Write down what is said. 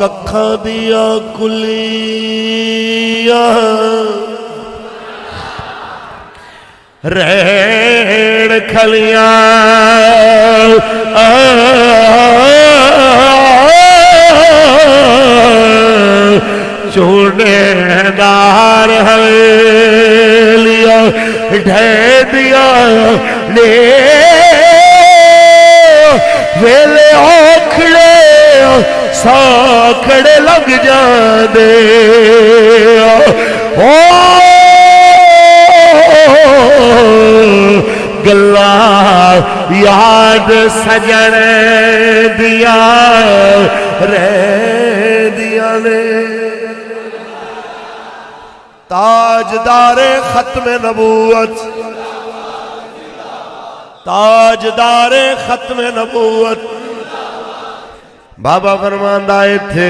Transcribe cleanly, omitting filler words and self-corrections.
ککھاں دیا کلیاں ریڑ کھلیاں چونے دار حویلیاں ڈھے دیا لے ویلے اوکھڑے ساکھڑے لگ جاندے گلا یاد سجن دیا رہ دیا نے تاجدار ختم نبوت تاجدار ختم نبوت بابا فرماندہ تھے